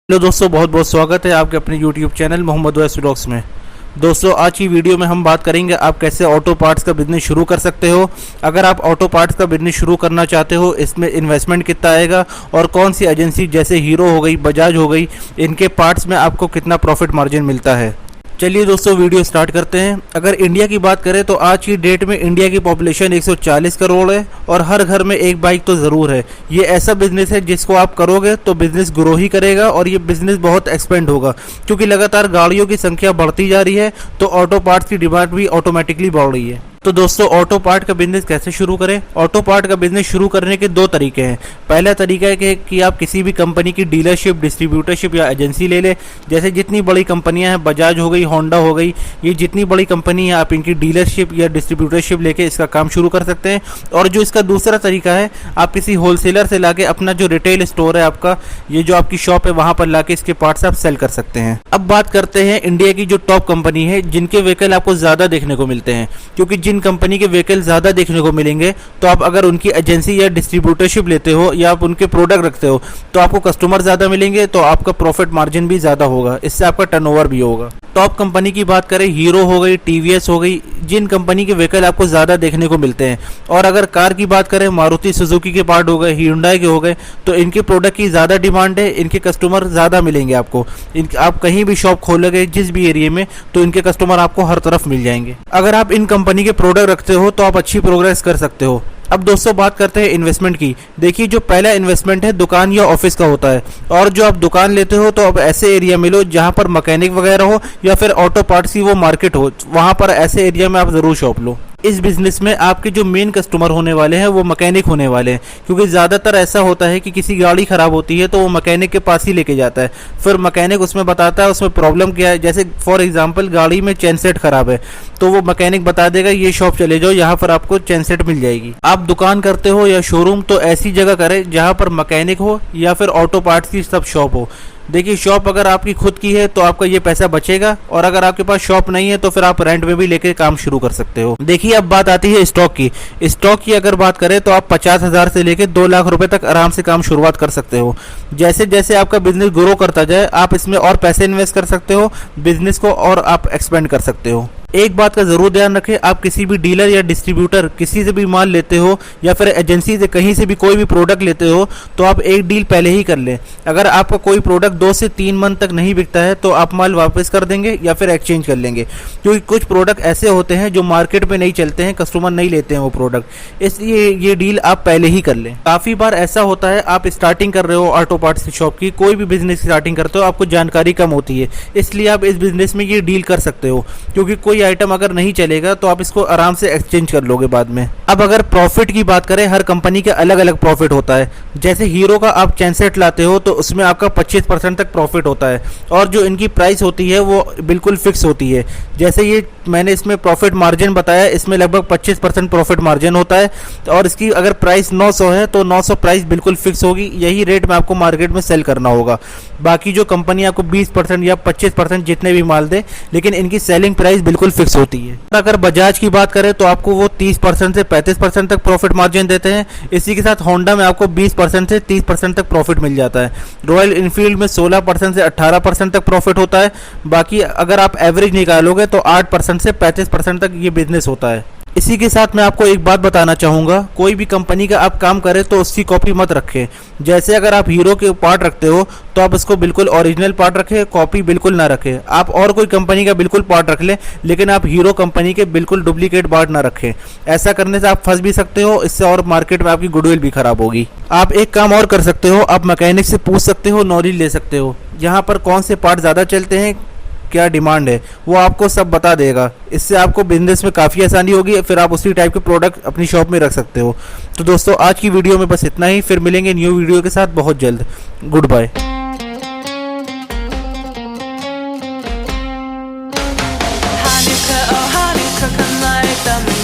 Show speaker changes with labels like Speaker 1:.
Speaker 1: Hello दोस्तों, बहुत बहुत स्वागत है आपके अपने YouTube चैनल मोहम्मद वैस व्लॉग्स में। दोस्तों, आज की वीडियो में हम बात करेंगे आप कैसे ऑटो पार्ट्स का बिजनेस शुरू कर सकते हो। अगर आप ऑटो पार्ट्स का बिजनेस शुरू करना चाहते हो, इसमें इन्वेस्टमेंट कितना आएगा और कौन सी एजेंसी जैसे हीरो हो गई, बजाज हो गई, इनके पार्ट्स में आपको कितना प्रॉफिट मार्जिन मिलता है। चलिए दोस्तों, वीडियो स्टार्ट करते हैं। अगर इंडिया की बात करें तो आज की डेट में इंडिया की पॉपुलेशन 140 करोड़ है और हर घर में एक बाइक तो ज़रूर है। ये ऐसा बिजनेस है जिसको आप करोगे तो बिज़नेस ग्रो ही करेगा और ये बिज़नेस बहुत एक्सपेंड होगा, क्योंकि लगातार गाड़ियों की संख्या बढ़ती जा रही है तो ऑटो पार्ट्स की डिमांड भी ऑटोमेटिकली बढ़ रही है। तो दोस्तों, ऑटो पार्ट का बिजनेस कैसे शुरू करें। ऑटो पार्ट का बिजनेस शुरू करने के दो तरीके हैं। पहला तरीका है कि आप किसी भी कंपनी की डीलरशिप, डिस्ट्रीब्यूटरशिप या एजेंसी ले लें। जैसे जितनी बड़ी कंपनियां हैं, बजाज हो गई, होंडा हो गई, ये जितनी बड़ी कंपनी है आप इनकी डीलरशिप या डिस्ट्रीब्यूटरशिप लेके इसका काम शुरू कर सकते हैं। और जो इसका दूसरा तरीका है, आप किसी होलसेलर से लाके अपना जो रिटेल स्टोर है आपका, ये जो आपकी शॉप है, वहां पर लाके इसके पार्ट्स आप सेल कर सकते हैं। अब बात करते हैं इंडिया की जो टॉप कंपनी है जिनके व्हीकल आपको ज़्यादा देखने को मिलते हैं, क्योंकि जिन कंपनी के व्हीकल ज़्यादा देखने को मिलेंगे तो आप अगर उनकी एजेंसी या डिस्ट्रीब्यूटरशिप लेते हो या आप उनके प्रोडक्ट रखते हो तो आपको कस्टमर ज़्यादा मिलेंगे, तो आपका प्रॉफिट मार्जिन भी ज़्यादा होगा, इससे आपका टर्नओवर भी होगा। टॉप कंपनी की बात करें, हीरो हो गई, टीवीएस हो गई, जिन कंपनी के व्हीकल आपको ज़्यादा देखने को मिलते हैं। और अगर कार की बात करें, मारुति सुजुकी के पार्ट हो गए, hyundai के हो गए, तो इनके प्रोडक्ट की ज़्यादा डिमांड है, इनके कस्टमर ज़्यादा मिलेंगे आपको। आप कहीं भी शॉप खोलोगे जिस भी एरिया में, तो इनके कस्टमर आपको हर तरफ मिल जाएंगे। अगर आप इन कंपनी के प्रोडक्ट रखते हो तो आप अच्छी प्रोग्रेस कर सकते हो। अब दोस्तों, बात करते हैं इन्वेस्टमेंट की। देखिए, जो पहला इन्वेस्टमेंट है दुकान या ऑफिस का होता है, और जो आप दुकान लेते हो तो अब ऐसे एरिया में लो जहां पर मैकेनिक वगैरह हो या फिर ऑटो पार्ट्स की वो मार्केट हो, वहां पर ऐसे एरिया में आप ज़रूर शॉप लो। इस बिज़नेस में आपके जो मेन कस्टमर होने वाले हैं वो मैकेनिक होने वाले हैं, क्योंकि ज़्यादातर ऐसा होता है कि किसी गाड़ी ख़राब होती है तो वो मैकेनिक के पास ही लेके जाता है। फिर मैकेनिक उसमें बताता है उसमें प्रॉब्लम क्या है। जैसे फॉर एग्जांपल गाड़ी में चेन सेट ख़राब है तो वो मैकेनिक बता देगा ये शॉप चले जाओ, यहाँ पर आपको चेन सेट मिल जाएगी। आप दुकान करते हो या शोरूम, तो ऐसी जगह करें जहाँ पर मैकेनिक हो या फिर ऑटो पार्ट्स की सब शॉप हो। देखिए, शॉप अगर आपकी खुद की है तो आपका ये पैसा बचेगा, और अगर आपके पास शॉप नहीं है तो फिर आप रेंट में भी लेके काम शुरू कर सकते हो। देखिए, अब बात आती है स्टॉक की। स्टॉक की अगर बात करें तो आप 50,000 से लेके 2 लाख रुपए तक आराम से काम शुरुआत कर सकते हो। जैसे जैसे आपका बिजनेस ग्रो करता जाए आप इसमें और पैसे इन्वेस्ट कर सकते हो, बिजनेस को और आप एक्सपेंड कर सकते हो। एक बात का ज़रूर ध्यान रखें, आप किसी भी डीलर या डिस्ट्रीब्यूटर किसी से भी माल लेते हो या फिर एजेंसी से कहीं से भी कोई भी प्रोडक्ट लेते हो तो आप एक डील पहले ही कर लें। अगर आपका कोई प्रोडक्ट 2 से 3 मंथ तक नहीं बिकता है तो आप माल वापस कर देंगे या फिर एक्सचेंज कर लेंगे, क्योंकि कुछ प्रोडक्ट ऐसे होते हैं जो मार्केट में नहीं चलते हैं, कस्टमर नहीं लेते हैं वो प्रोडक्ट, इसलिए ये डील आप पहले ही कर लें। काफ़ी बार ऐसा होता है, आप स्टार्टिंग कर रहे हो ऑटो पार्ट्स की शॉप की, कोई भी बिजनेस स्टार्टिंग करते हो, आपको जानकारी कम होती है, इसलिए आप इस बिजनेस में ये डील कर सकते हो, क्योंकि कोई आइटम अगर नहीं चलेगा तो आप इसको आराम से एक्सचेंज कर लोगे बाद में। अब अगर प्रॉफिट की बात करें, हर कंपनी का अलग अलग प्रॉफिट होता है। जैसे हीरो का आप चेन सेट लाते हो तो उसमें आपका 25% तक प्रॉफिट होता है, और जो इनकी प्राइस होती है वो बिल्कुल फिक्स होती है। जैसे ये मैंने इसमें प्रॉफिट मार्जिन बताया, इसमें लगभग 25% प्रॉफिट मार्जिन होता है, और इसकी अगर प्राइस 900 है तो 900 प्राइस बिल्कुल फिक्स होगी, यही रेट में आपको मार्केट में सेल करना होगा। बाकी जो कंपनी आपको 20% या 25% जितने भी माल दे, लेकिन इनकी सेलिंग प्राइस बिल्कुल फिक्स होती है। अगर बजाज की बात करें तो आपको वो 30% से 35% तक प्रॉफिट मार्जिन देते हैं। इसी के साथ होंडा में आपको 20% से 30% तक प्रॉफिट मिल जाता है। रॉयल इनफील्ड में 16% से 18% तक प्रॉफिट होता है। बाकी अगर आप एवरेज निकालोगे तो 8% से 35% तक ये बिजनेस होता है। इसी के साथ मैं आपको एक बात बताना चाहूँगा, कोई भी कंपनी का आप काम करें तो उसकी कॉपी मत रखें। जैसे अगर आप हीरो के पार्ट रखते हो तो आप उसको बिल्कुल ओरिजिनल पार्ट रखें, कॉपी बिल्कुल ना रखें। आप और कोई कंपनी का बिल्कुल पार्ट रख लें, लेकिन आप हीरो कंपनी के बिल्कुल डुप्लीकेट पार्ट ना रखें। ऐसा करने से आप फंस भी सकते हो, इससे और मार्केट में आपकी गुडविल भी खराब होगी। आप एक काम और कर सकते हो, आप मैकेनिक से पूछ सकते हो, नॉलेज ले सकते हो, यहाँ पर कौन से पार्ट ज़्यादा चलते हैं, क्या डिमांड है, वो आपको सब बता देगा। इससे आपको बिजनेस में काफ़ी आसानी होगी, फिर आप उसी टाइप के प्रोडक्ट अपनी शॉप में रख सकते हो। तो दोस्तों, आज की वीडियो में बस इतना ही, फिर मिलेंगे न्यू वीडियो के साथ बहुत जल्द। Good bye.
Speaker 2: Hanukkah, oh Hanukkah, come light the